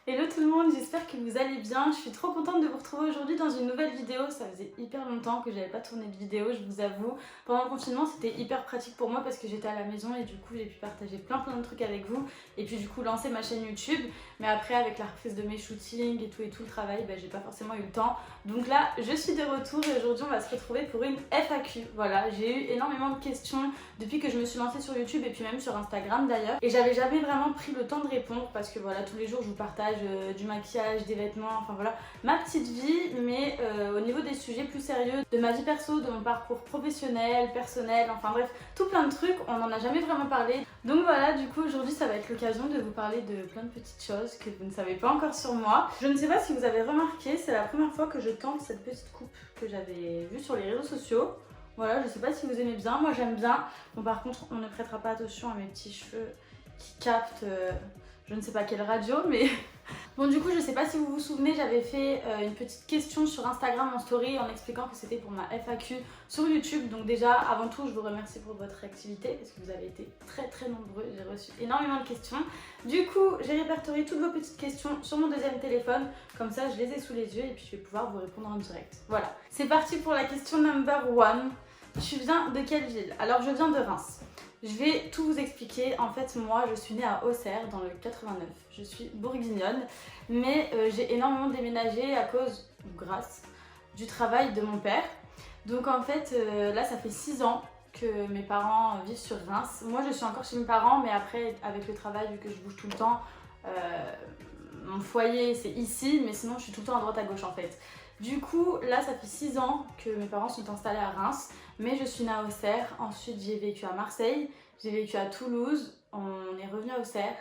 Hello tout le monde, j'espère que vous allez bien. Je suis trop contente de vous retrouver aujourd'hui dans une nouvelle vidéo. Ça faisait hyper longtemps que j'avais pas tourné de vidéo, je vous avoue. Pendant le confinement, c'était hyper pratique pour moi parce que j'étais à la maison et du coup j'ai pu partager plein de trucs avec vous. Et puis du coup lancer ma chaîne YouTube. Mais après avec la reprise de mes shootings et tout le travail, j'ai pas forcément eu le temps. Donc là, je suis de retour et aujourd'hui on va se retrouver pour une FAQ. Voilà, j'ai eu énormément de questions depuis que je me suis lancée sur YouTube et puis même sur Instagram d'ailleurs. Et j'avais jamais vraiment pris le temps de répondre parce que voilà, tous les jours je vous partage du maquillage, des vêtements, enfin voilà, ma petite vie, mais au niveau des sujets plus sérieux, de ma vie perso, de mon parcours professionnel, personnel, enfin bref, tout plein de trucs, on n'en a jamais vraiment parlé. Donc voilà, du coup aujourd'hui ça va être l'occasion de vous parler de plein de petites choses que vous ne savez pas encore sur moi. Je ne sais pas si vous avez remarqué, c'est la première fois que je tente cette petite coupe que j'avais vue sur les réseaux sociaux. Voilà, je sais pas si vous aimez bien, moi j'aime bien. Bon par contre, on ne prêtera pas attention à mes petits cheveux qui captent je ne sais pas quelle radio, mais... Bon du coup, je sais pas si vous vous souvenez, j'avais fait une petite question sur Instagram en story en expliquant que c'était pour ma FAQ sur YouTube. Donc déjà, avant tout, je vous remercie pour votre réactivité parce que vous avez été très nombreux, j'ai reçu énormément de questions. Du coup, j'ai répertorié toutes vos petites questions sur mon deuxième téléphone, comme ça je les ai sous les yeux et puis je vais pouvoir vous répondre en direct. Voilà, c'est parti pour la question number one. Tu viens de quelle ville? Alors je viens de Reims. Je vais tout vous expliquer. En fait, moi, je suis née à Auxerre, dans le 89. Je suis bourguignonne, mais j'ai énormément déménagé à cause, ou grâce, du travail de mon père. Donc en fait, là, ça fait 6 ans que mes parents vivent sur Reims. Moi, je suis encore chez mes parents, mais après, avec le travail, vu que je bouge tout le temps, mon foyer, c'est ici, mais sinon, je suis tout le temps à droite à gauche, en fait. Du coup, là, ça fait 6 ans que mes parents sont installés à Reims, mais je suis née à Auxerre. Ensuite, j'ai vécu à Marseille, j'ai vécu à Toulouse, on est revenu à Auxerre,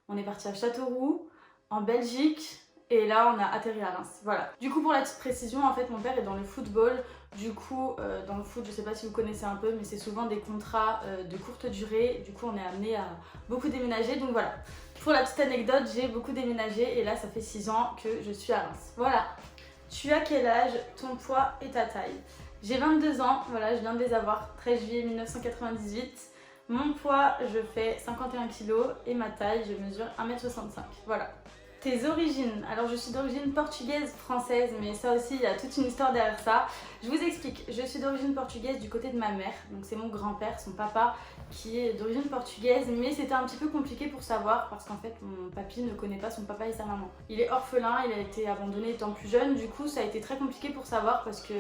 on est parti à Châteauroux, en Belgique, et là, on a atterri à Reims. Voilà. Du coup, pour la petite précision, en fait, mon père est dans le football. Du coup, dans le foot, je sais pas si vous connaissez un peu, mais c'est souvent des contrats de courte durée. Du coup, on est amené à beaucoup déménager. Donc voilà. Pour la petite anecdote, j'ai beaucoup déménagé, et là, ça fait 6 ans que je suis à Reims. Voilà. Tu as quel âge, ton poids et ta taille? J'ai 22 ans, voilà, je viens de les avoir, 13 juillet 1998. Mon poids, je fais 51 kg et ma taille, je mesure 1m65. Voilà. Tes origines? Alors je suis d'origine portugaise, française, mais ça aussi, il y a toute une histoire derrière ça. Je vous explique, je suis d'origine portugaise du côté de ma mère, donc c'est mon grand-père, son papa, qui est d'origine portugaise, mais c'était un petit peu compliqué pour savoir parce qu'en fait mon papy ne connaît pas son papa et sa maman. Il est orphelin, il a été abandonné étant plus jeune, du coup ça a été très compliqué pour savoir parce que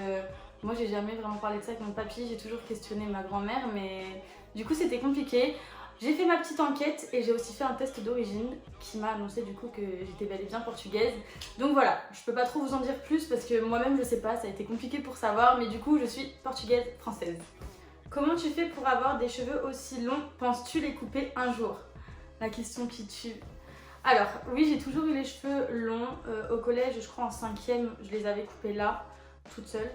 moi j'ai jamais vraiment parlé de ça avec mon papy, j'ai toujours questionné ma grand-mère, mais du coup c'était compliqué. J'ai fait ma petite enquête et j'ai aussi fait un test d'origine qui m'a annoncé du coup que j'étais bel et bien portugaise. Donc voilà, je peux pas trop vous en dire plus parce que moi-même je sais pas, ça a été compliqué pour savoir, mais du coup je suis portugaise française. Comment tu fais pour avoir des cheveux aussi longs? Penses-tu les couper un jour? La question qui tue. Alors oui, j'ai toujours eu les cheveux longs. Au collège, je crois en 5e, je les avais coupés là, toute seule.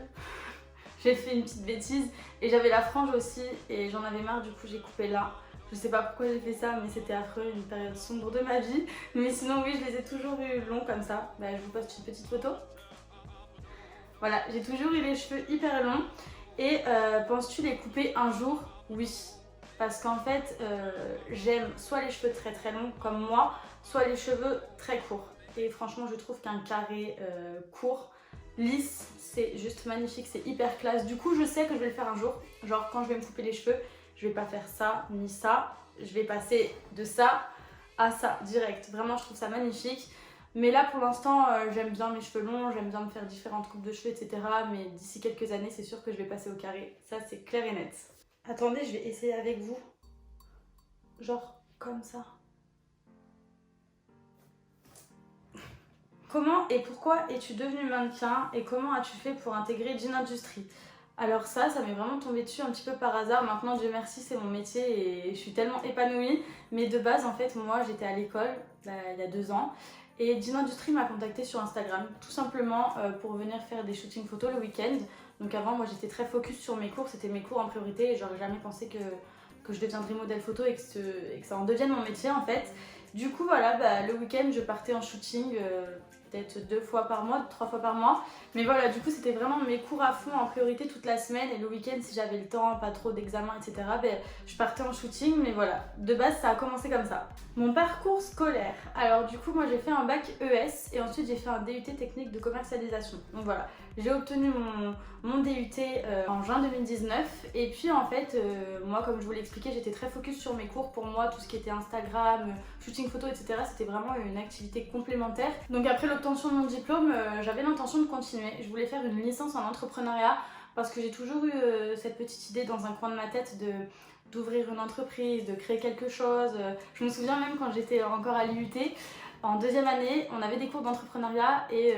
J'ai fait une petite bêtise et j'avais la frange aussi et j'en avais marre, du coup j'ai coupé là. Je sais pas pourquoi j'ai fait ça, mais c'était affreux, une période sombre de ma vie. Mais sinon oui, je les ai toujours eu longs comme ça. Je vous poste une petite photo. Voilà, j'ai toujours eu les cheveux hyper longs. Et penses-tu les couper un jour? Oui. Parce qu'en fait, j'aime soit les cheveux très longs comme moi, soit les cheveux très courts. Et franchement, je trouve qu'un carré court, lisse, c'est juste magnifique, c'est hyper classe. Du coup, je sais que je vais le faire un jour. Genre, quand je vais me couper les cheveux, je vais pas faire ça ni ça. Je vais passer de ça à ça, direct. Vraiment, je trouve ça magnifique. Mais là, pour l'instant, j'aime bien mes cheveux longs, j'aime bien me faire différentes coupes de cheveux, etc. Mais d'ici quelques années, c'est sûr que je vais passer au carré. Ça, c'est clair et net. Attendez, je vais essayer avec vous. Genre, comme ça. Comment et pourquoi es-tu devenue mannequin et comment as-tu fait pour intégrer Jean Industry? Alors ça m'est vraiment tombé dessus un petit peu par hasard. Maintenant, Dieu merci, c'est mon métier et je suis tellement épanouie. Mais de base, en fait, moi, j'étais à l'école il y a 2 ans. Et Jean Industry m'a contactée sur Instagram, tout simplement pour venir faire des shootings photos le week-end. Donc avant, moi, j'étais très focus sur mes cours, c'était mes cours en priorité et j'aurais jamais pensé que je deviendrais modèle photo et que ça en devienne mon métier, en fait. Du coup, voilà, le week-end, je partais en shooting peut-être 2 fois par mois, 3 fois par mois. Mais voilà, du coup c'était vraiment mes cours à fond en priorité toute la semaine et le week-end si j'avais le temps, pas trop d'examens, etc. Ben, je partais en shooting, mais voilà, de base ça a commencé comme ça. Mon parcours scolaire, alors du coup moi j'ai fait un bac ES et ensuite j'ai fait un DUT technique de commercialisation. Donc voilà, j'ai obtenu mon DUT en juin 2019 et puis en fait moi comme je vous l'ai expliqué j'étais très focus sur mes cours. Pour moi tout ce qui était Instagram, shooting photo etc c'était vraiment une activité complémentaire. Donc après l'obtention de mon diplôme j'avais l'intention de continuer. Je voulais faire une licence en entrepreneuriat parce que j'ai toujours eu cette petite idée dans un coin de ma tête d'ouvrir une entreprise, de créer quelque chose. Je me souviens même quand j'étais encore à l'IUT, en deuxième année, on avait des cours d'entrepreneuriat et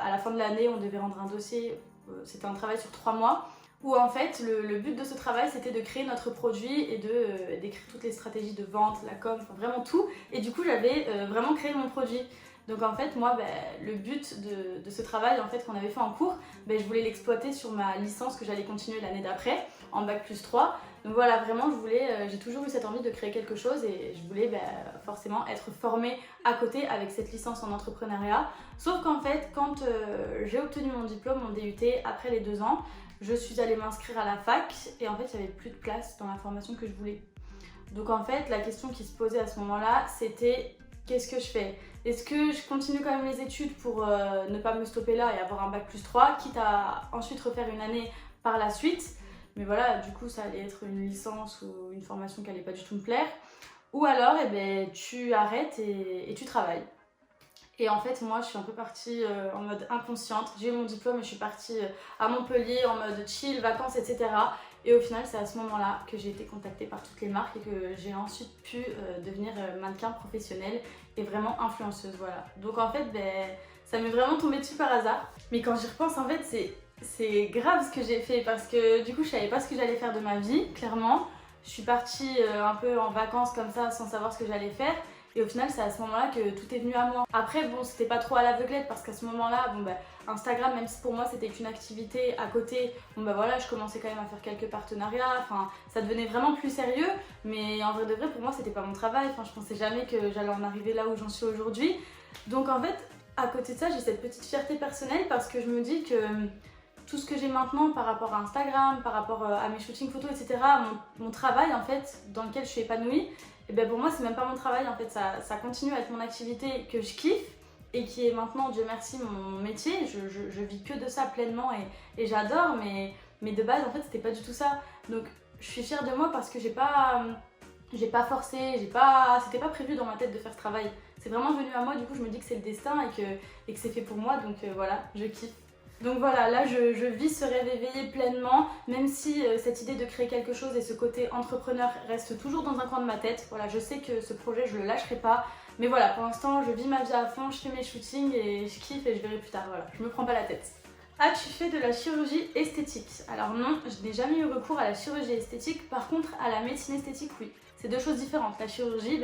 à la fin de l'année, on devait rendre un dossier. C'était un travail sur 3 mois où en fait, le but de ce travail, c'était de créer notre produit et d'écrire toutes les stratégies de vente, la com, enfin vraiment tout. Et du coup, j'avais vraiment créé mon produit. Donc en fait, moi, le but de ce travail en fait, qu'on avait fait en cours, je voulais l'exploiter sur ma licence que j'allais continuer l'année d'après, en bac+3. Donc voilà, vraiment, j'ai toujours eu cette envie de créer quelque chose et je voulais forcément être formée à côté avec cette licence en entrepreneuriat. Sauf qu'en fait, quand j'ai obtenu mon diplôme, mon DUT, après les 2 ans, je suis allée m'inscrire à la fac et en fait, il n'y avait plus de place dans la formation que je voulais. Donc en fait, la question qui se posait à ce moment-là, c'était qu'est-ce que je fais? Est-ce que je continue quand même les études pour ne pas me stopper là et avoir un bac+3, quitte à ensuite refaire une année par la suite? Mais voilà, du coup, ça allait être une licence ou une formation qui allait pas du tout me plaire. Ou alors, tu arrêtes et tu travailles. Et en fait, moi, je suis un peu partie en mode inconsciente. J'ai eu mon diplôme et je suis partie à Montpellier en mode chill, vacances, etc. Et au final, c'est à ce moment-là que j'ai été contactée par toutes les marques et que j'ai ensuite pu devenir mannequin professionnel et vraiment influenceuse, voilà. Donc en fait, ça m'est vraiment tombé dessus par hasard. Mais quand j'y repense, en fait, c'est grave ce que j'ai fait parce que du coup, je savais pas ce que j'allais faire de ma vie, clairement. Je suis partie un peu en vacances comme ça sans savoir ce que j'allais faire. Et au final, c'est à ce moment-là que tout est venu à moi. Après, bon, c'était pas trop à l'aveuglette parce qu'à ce moment-là, Instagram, même si pour moi c'était qu'une activité à côté, voilà, je commençais quand même à faire quelques partenariats. Enfin, ça devenait vraiment plus sérieux. Mais en vrai de vrai, pour moi, c'était pas mon travail. Enfin, je pensais jamais que j'allais en arriver là où j'en suis aujourd'hui. Donc en fait, à côté de ça, j'ai cette petite fierté personnelle parce que je me dis que tout ce que j'ai maintenant par rapport à Instagram, par rapport à mes shootings photos, etc., mon travail en fait, dans lequel je suis épanouie, et pour moi c'est même pas mon travail en fait, ça continue à être mon activité que je kiffe et qui est maintenant, Dieu merci, mon métier. Je vis que de ça pleinement et j'adore, mais de base en fait c'était pas du tout ça. Donc je suis fière de moi parce que j'ai pas forcé, c'était pas prévu dans ma tête de faire ce travail. C'est vraiment venu à moi, du coup je me dis que c'est le destin et que c'est fait pour moi, donc voilà, je kiffe. Donc voilà, là je vis ce rêve éveillé pleinement, même si cette idée de créer quelque chose et ce côté entrepreneur reste toujours dans un coin de ma tête. Voilà, je sais que ce projet je le lâcherai pas, mais voilà, pour l'instant je vis ma vie à fond, je fais mes shootings et je kiffe et je verrai plus tard, voilà, je me prends pas la tête. As-tu fait de la chirurgie esthétique? Alors non, je n'ai jamais eu recours à la chirurgie esthétique, par contre à la médecine esthétique oui. C'est deux choses différentes. La chirurgie,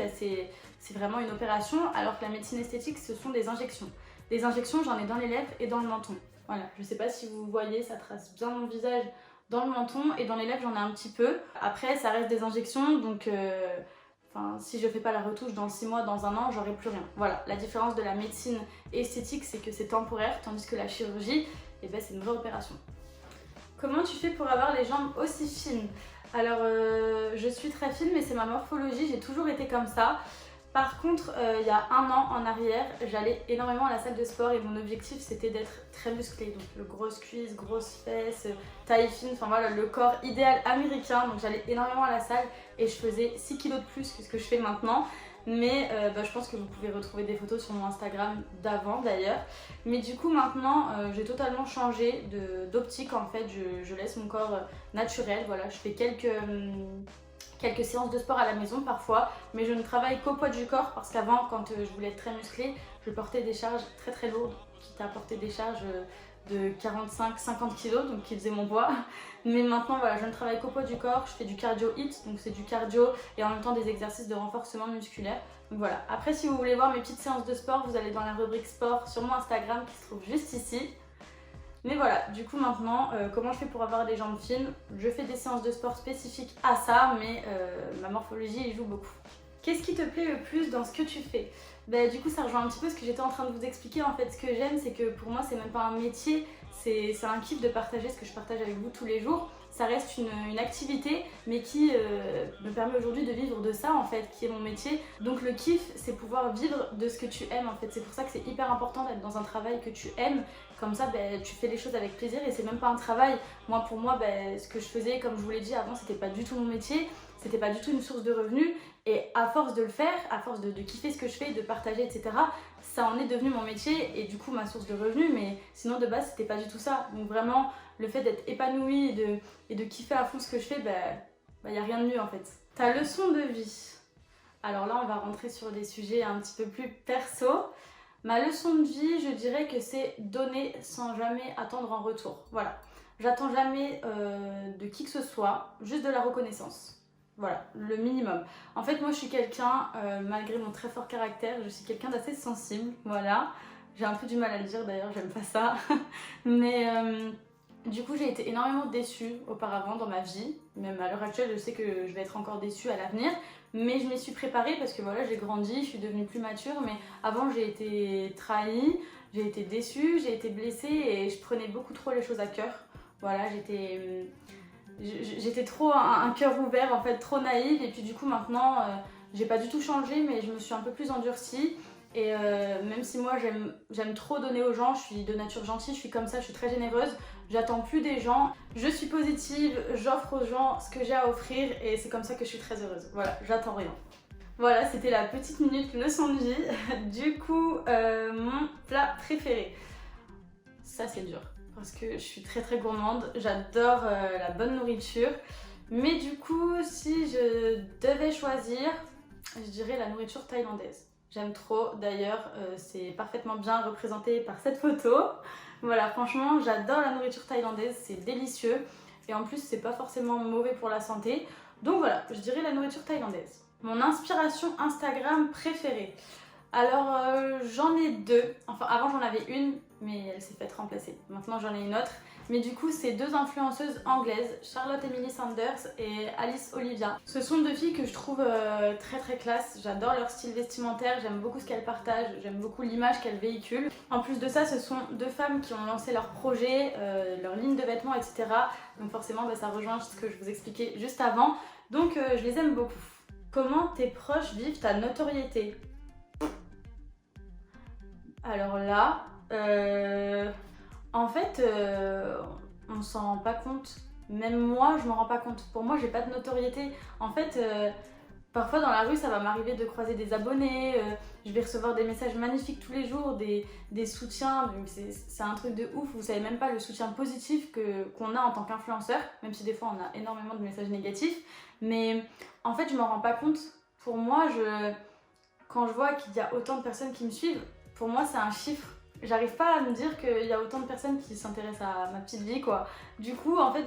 c'est vraiment une opération, alors que la médecine esthétique, ce sont des injections. Les injections, j'en ai dans les lèvres et dans le menton. Voilà, je sais pas si vous voyez, ça trace bien mon visage dans le menton et dans les lèvres, j'en ai un petit peu. Après, ça reste des injections, donc si je fais pas la retouche dans 6 mois, dans 1 an, j'aurai plus rien. Voilà, la différence de la médecine esthétique, c'est que c'est temporaire, tandis que la chirurgie, c'est une vraie opération. Comment tu fais pour avoir les jambes aussi fines? Alors, je suis très fine, mais c'est ma morphologie, j'ai toujours été comme ça. Par contre, il y a 1 an en arrière, j'allais énormément à la salle de sport et mon objectif c'était d'être très musclée. Donc grosses cuisses, grosses fesses, taille fine, enfin voilà, le corps idéal américain. Donc j'allais énormément à la salle et je faisais 6 kilos de plus que ce que je fais maintenant. Mais je pense que vous pouvez retrouver des photos sur mon Instagram d'avant d'ailleurs. Mais du coup maintenant j'ai totalement changé d'optique en fait, je laisse mon corps naturel. Voilà, je fais quelques séances de sport à la maison parfois, mais je ne travaille qu'au poids du corps parce qu'avant, quand je voulais être très musclée, je portais des charges très très lourdes, quitte à porter des charges de 45-50 kg, donc qui faisaient mon poids. Mais maintenant, voilà, je ne travaille qu'au poids du corps, je fais du cardio HIIT, donc c'est du cardio et en même temps des exercices de renforcement musculaire. Donc voilà, après si vous voulez voir mes petites séances de sport, vous allez dans la rubrique sport sur mon Instagram qui se trouve juste ici. Mais voilà, du coup maintenant, comment je fais pour avoir des jambes fines? Je fais des séances de sport spécifiques à ça, mais ma morphologie y joue beaucoup. Qu'est-ce qui te plaît le plus dans ce que tu fais? Bah, du coup, ça rejoint un petit peu ce que j'étais en train de vous expliquer. En fait, ce que j'aime, c'est que pour moi, c'est même pas un métier, c'est un kiff de partager ce que je partage avec vous tous les jours. Ça reste une activité, mais qui me permet aujourd'hui de vivre de ça, en fait, qui est mon métier. Donc le kiff, c'est pouvoir vivre de ce que tu aimes, en fait. C'est pour ça que c'est hyper important d'être dans un travail que tu aimes. Comme ça, tu fais les choses avec plaisir et c'est même pas un travail. Moi, pour moi, ce que je faisais, comme je vous l'ai dit avant, c'était pas du tout mon métier. C'était pas du tout une source de revenus. Et à force de le faire, à force de kiffer ce que je fais, de partager, etc., ça en est devenu mon métier et du coup ma source de revenus. Mais sinon, de base, c'était pas du tout ça. Donc vraiment, le fait d'être épanouie et de kiffer à fond ce que je fais, y a rien de mieux en fait. Ta leçon de vie. Alors là, on va rentrer sur des sujets un petit peu plus perso. Ma leçon de vie, je dirais que c'est donner sans jamais attendre en retour. Voilà. J'attends jamais de qui que ce soit, juste de la reconnaissance. Voilà, le minimum. En fait, moi, je suis quelqu'un, malgré mon très fort caractère, je suis quelqu'un d'assez sensible. Voilà. J'ai un peu du mal à le dire d'ailleurs, j'aime pas ça. Mais du coup, j'ai été énormément déçue auparavant dans ma vie. Même à l'heure actuelle, je sais que je vais être encore déçue à l'avenir. Mais je m'y suis préparée parce que voilà, j'ai grandi, je suis devenue plus mature. Mais avant, j'ai été trahie, j'ai été déçue, j'ai été blessée et je prenais beaucoup trop les choses à cœur. Voilà, j'étais trop un cœur ouvert, en fait, trop naïve. Et puis du coup, maintenant, j'ai pas du tout changé, mais je me suis un peu plus endurcie. Et même si moi j'aime trop donner aux gens, je suis de nature gentille, je suis comme ça, je suis très généreuse, j'attends plus des gens, je suis positive, j'offre aux gens ce que j'ai à offrir et c'est comme ça que je suis très heureuse. Voilà, j'attends rien. Voilà, c'était la petite minute leçon de vie. Du coup, mon plat préféré. Ça c'est dur parce que je suis très très gourmande, j'adore la bonne nourriture. Mais du coup, si je devais choisir, je dirais la nourriture thaïlandaise. J'aime trop, d'ailleurs, c'est parfaitement bien représenté par cette photo. Voilà, franchement, j'adore la nourriture thaïlandaise, c'est délicieux. Et en plus, c'est pas forcément mauvais pour la santé. Donc voilà, je dirais la nourriture thaïlandaise. Mon inspiration Instagram préférée. Alors, j'en ai deux. Enfin, avant, j'en avais une, mais elle s'est faite remplacer. Maintenant, j'en ai une autre. Mais du coup, c'est deux influenceuses anglaises, Charlotte Emily Sanders et Alice Olivia. Ce sont deux filles que je trouve très très classe. J'adore leur style vestimentaire, j'aime beaucoup ce qu'elles partagent, j'aime beaucoup l'image qu'elles véhiculent. En plus de ça, ce sont deux femmes qui ont lancé leur projet, leur ligne de vêtements, etc. Donc forcément, ça rejoint ce que je vous expliquais juste avant. Donc je les aime beaucoup. Comment tes proches vivent ta notoriété? Alors là, en fait, on s'en rend pas compte. Même moi, je m'en rends pas compte. Pour moi, j'ai pas de notoriété. En fait, parfois dans la rue, ça va m'arriver de croiser des abonnés. Je vais recevoir des messages magnifiques tous les jours, des soutiens. C'est un truc de ouf. Vous savez même pas le soutien positif qu'on a en tant qu'influenceur. Même si des fois, on a énormément de messages négatifs. Mais en fait, je m'en rends pas compte. Pour moi, quand je vois qu'il y a autant de personnes qui me suivent, pour moi, c'est un chiffre. J'arrive pas à me dire qu'il y a autant de personnes qui s'intéressent à ma petite vie, quoi. Du coup, en fait,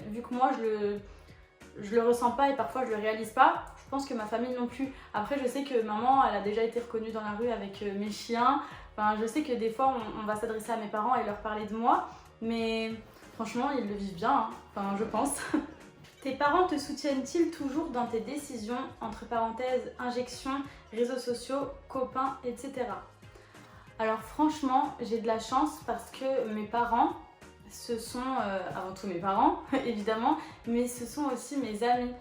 vu que moi, je le ressens pas et parfois je le réalise pas, je pense que ma famille non plus. Après, je sais que maman, elle a déjà été reconnue dans la rue avec mes chiens. Enfin, je sais que des fois, on va s'adresser à mes parents et leur parler de moi. Mais franchement, ils le vivent bien, hein. Enfin, je pense. Tes parents te soutiennent-ils toujours dans tes décisions, entre parenthèses, injections, réseaux sociaux, copains, etc. Alors franchement, j'ai de la chance parce que mes parents, ce sont avant tout mes parents, évidemment, mais ce sont aussi mes amis.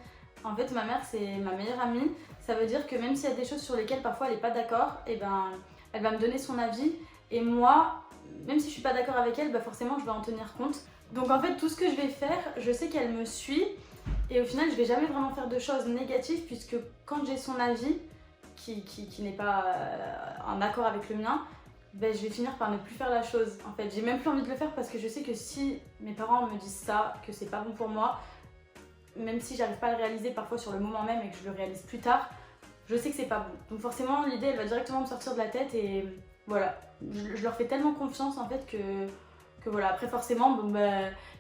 En fait, ma mère, c'est ma meilleure amie. Ça veut dire que même s'il y a des choses sur lesquelles parfois elle n'est pas d'accord, elle va me donner son avis. Et moi, même si je suis pas d'accord avec elle, forcément, je vais en tenir compte. Donc en fait, tout ce que je vais faire, je sais qu'elle me suit. Et au final, je vais jamais vraiment faire de choses négatives puisque quand j'ai son avis, qui n'est pas en accord avec le mien, je vais finir par ne plus faire la chose. En fait, j'ai même plus envie de le faire parce que je sais que si mes parents me disent ça, que c'est pas bon pour moi, même si j'arrive pas à le réaliser parfois sur le moment même et que je le réalise plus tard, je sais que c'est pas bon. Donc forcément, l'idée, elle va directement me sortir de la tête et voilà. Je leur fais tellement confiance en fait que voilà. Après forcément,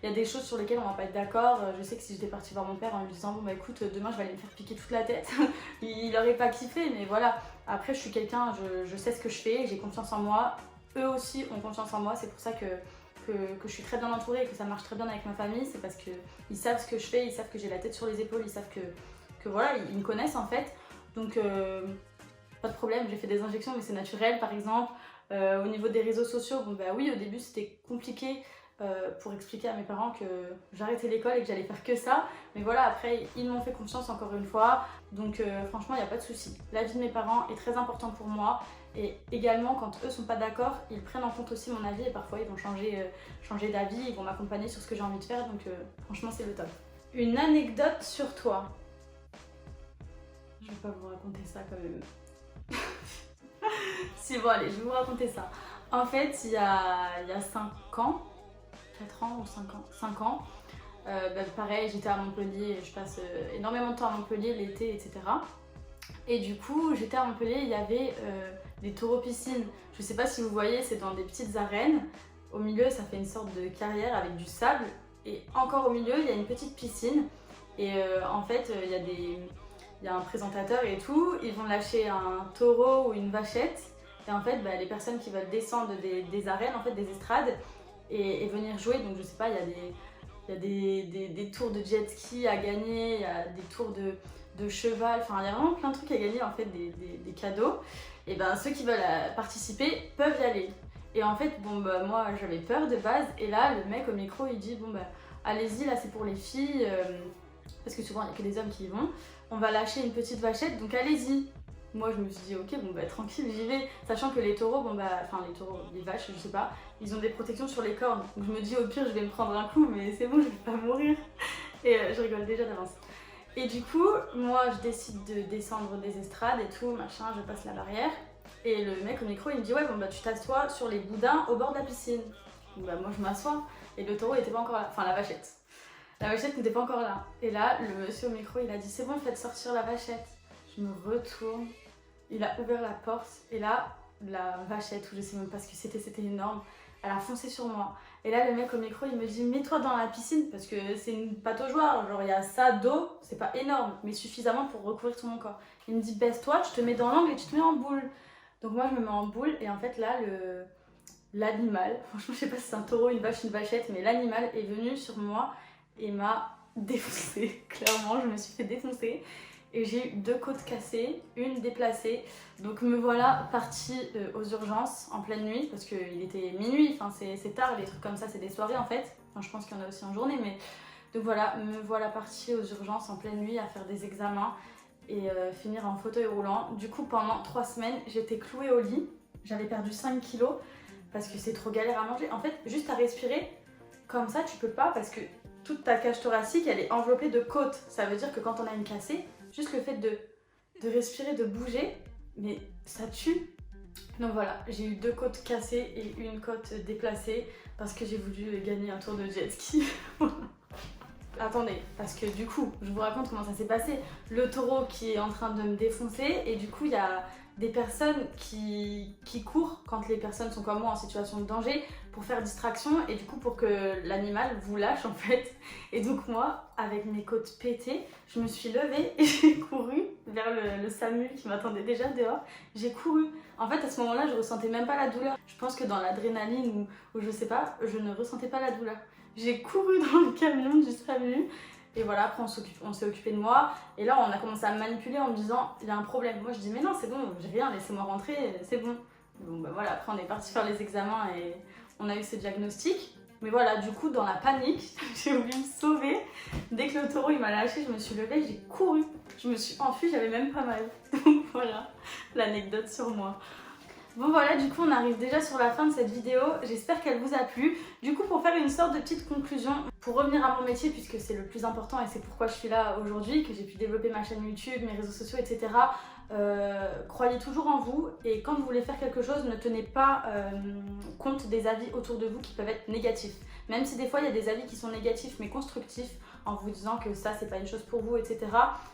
y a des choses sur lesquelles on va pas être d'accord. Je sais que si j'étais partie voir mon père en lui disant écoute, demain je vais aller me faire piquer toute la tête, il aurait pas kiffé, mais voilà. Après je suis quelqu'un, je sais ce que je fais, j'ai confiance en moi. Eux aussi ont confiance en moi, c'est pour ça que je suis très bien entourée et que ça marche très bien avec ma famille. C'est parce qu'ils savent ce que je fais, ils savent que j'ai la tête sur les épaules, ils savent que voilà, ils me connaissent en fait. Donc pas de problème, j'ai fait des injections mais c'est naturel par exemple. Au niveau des réseaux sociaux, bon bah oui, au début c'était compliqué pour expliquer à mes parents que j'arrêtais l'école et que j'allais faire que ça. Mais voilà, après ils m'ont fait confiance encore une fois. Donc franchement, il n'y a pas de souci. L'avis de mes parents est très important pour moi. Et également, quand eux sont pas d'accord, ils prennent en compte aussi mon avis et parfois ils vont changer d'avis, ils vont m'accompagner sur ce que j'ai envie de faire. Donc franchement, c'est le top. Une anecdote sur toi. Je vais pas vous raconter ça quand même. Si bon, allez, je vais vous raconter ça. En fait, il y a 5 ans, 4 ans ou 5 ans, pareil, j'étais à Montpellier, je passe énormément de temps à Montpellier l'été, etc. Et du coup, j'étais à Montpellier, il y avait des taureaux piscines. Je sais pas si vous voyez, c'est dans des petites arènes. Au milieu, ça fait une sorte de carrière avec du sable. Et encore au milieu, il y a une petite piscine. Et en fait, il y a un présentateur et tout. Ils vont lâcher un taureau ou une vachette. Et en fait, les personnes qui veulent descendre des arènes, en fait, des estrades, et venir jouer. Donc je sais pas, il y a des tours de jet ski à gagner, il y a des tours de cheval, enfin il y a vraiment plein de trucs à gagner, en fait, des cadeaux. Et ben ceux qui veulent participer peuvent y aller. Et en fait, bon bah moi j'avais peur de base, et là le mec au micro il dit bon bah allez-y, là c'est pour les filles, parce que souvent il n'y a que des hommes qui y vont, on va lâcher une petite vachette, donc allez-y. Moi je me suis dit ok, bon bah tranquille, j'y vais, sachant que les taureaux, les vaches, je sais pas, ils ont des protections sur les cornes, donc je me dis au pire je vais me prendre un coup, mais c'est bon, je vais pas mourir. Et je rigole déjà d'avance. Et du coup, moi je décide de descendre des estrades et tout, machin, je passe la barrière, et le mec au micro il me dit ouais bon bah tu t'assois sur les boudins au bord de la piscine. Donc, bah moi je m'assois, et le taureau était pas encore là, enfin la vachette. La vachette n'était pas encore là. Et là, le monsieur au micro il a dit c'est bon, faites sortir la vachette. Je me retourne, il a ouvert la porte et là, la vachette, ou je sais même pas ce que c'était énorme, elle a foncé sur moi. Et là, le mec au micro, il me dit mets-toi dans la piscine parce que c'est une pataugeoire, genre il y a ça d'eau, c'est pas énorme, mais suffisamment pour recouvrir tout mon corps. Il me dit baisse-toi, tu te mets dans l'angle et tu te mets en boule. Donc moi, je me mets en boule et en fait là, l'animal, franchement, je sais pas si c'est un taureau, une vache, une vachette, mais l'animal est venu sur moi et m'a défoncé. Clairement, je me suis fait défoncer. Et j'ai eu 2 côtes cassées, une déplacée. Donc me voilà partie aux urgences en pleine nuit, parce qu'il était minuit, enfin c'est tard, les trucs comme ça, c'est des soirées en fait. Enfin, je pense qu'il y en a aussi en journée, mais... Donc voilà, me voilà partie aux urgences en pleine nuit à faire des examens et finir en fauteuil roulant. Du coup, pendant 3 semaines, j'étais clouée au lit. J'avais perdu 5 kilos parce que c'est trop galère à manger. En fait, juste à respirer, comme ça, tu peux pas, parce que toute ta cage thoracique, elle est enveloppée de côtes. Ça veut dire que quand on a une cassée, juste le fait de respirer, de bouger, mais ça tue. Donc voilà, j'ai eu 2 côtes cassées et une côte déplacée parce que j'ai voulu gagner un tour de jet ski. Attendez, parce que du coup, je vous raconte comment ça s'est passé. Le taureau qui est en train de me défoncer et du coup, il y a des personnes qui courent quand les personnes sont comme moi en situation de danger pour faire distraction et du coup pour que l'animal vous lâche en fait. Et donc moi, avec mes côtes pétées, je me suis levée et j'ai couru vers le SAMU qui m'attendait déjà dehors. J'ai couru. En fait, à ce moment-là, je ressentais même pas la douleur. Je pense que dans l'adrénaline ou je sais pas, je ne ressentais pas la douleur. J'ai couru dans le camion du SAMU. Et voilà, après on s'est occupé de moi. Et là, on a commencé à me manipuler en me disant il y a un problème. Moi, je dis mais non, c'est bon, j'ai rien, laissez-moi rentrer, c'est bon. Donc bah voilà, après on est parti faire les examens et on a eu ce diagnostic. Mais voilà, du coup, dans la panique, j'ai voulu me sauver. Dès que le taureau il m'a lâché, je me suis levée, j'ai couru. Je me suis enfuie, j'avais même pas mal. Donc voilà, l'anecdote sur moi. Bon voilà, du coup on arrive déjà sur la fin de cette vidéo, j'espère qu'elle vous a plu. Du coup pour faire une sorte de petite conclusion, pour revenir à mon métier puisque c'est le plus important et c'est pourquoi je suis là aujourd'hui, que j'ai pu développer ma chaîne YouTube, mes réseaux sociaux, etc. Croyez toujours en vous et quand vous voulez faire quelque chose, ne tenez pas compte des avis autour de vous qui peuvent être négatifs. Même si des fois il y a des avis qui sont négatifs mais constructifs en vous disant que ça c'est pas une chose pour vous, etc.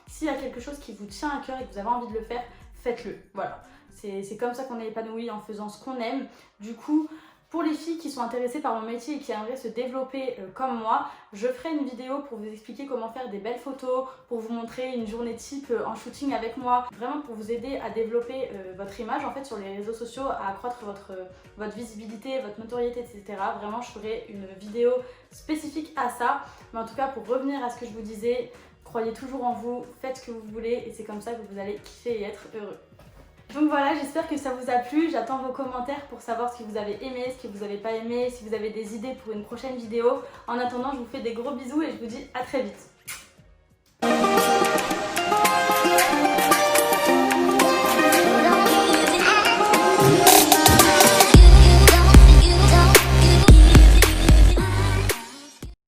S'il y a quelque chose qui vous tient à cœur et que vous avez envie de le faire, faites-le, voilà. C'est comme ça qu'on est épanoui en faisant ce qu'on aime. Du coup, pour les filles qui sont intéressées par mon métier et qui aimeraient se développer comme moi, je ferai une vidéo pour vous expliquer comment faire des belles photos, pour vous montrer une journée type en shooting avec moi, vraiment pour vous aider à développer votre image en fait sur les réseaux sociaux, à accroître votre visibilité, votre notoriété, etc. Vraiment, je ferai une vidéo spécifique à ça. Mais en tout cas, pour revenir à ce que je vous disais, croyez toujours en vous, faites ce que vous voulez et c'est comme ça que vous allez kiffer et être heureux. Donc voilà, j'espère que ça vous a plu, j'attends vos commentaires pour savoir ce que vous avez aimé, ce que vous n'avez pas aimé, si vous avez des idées pour une prochaine vidéo. En attendant, je vous fais des gros bisous et je vous dis à très vite.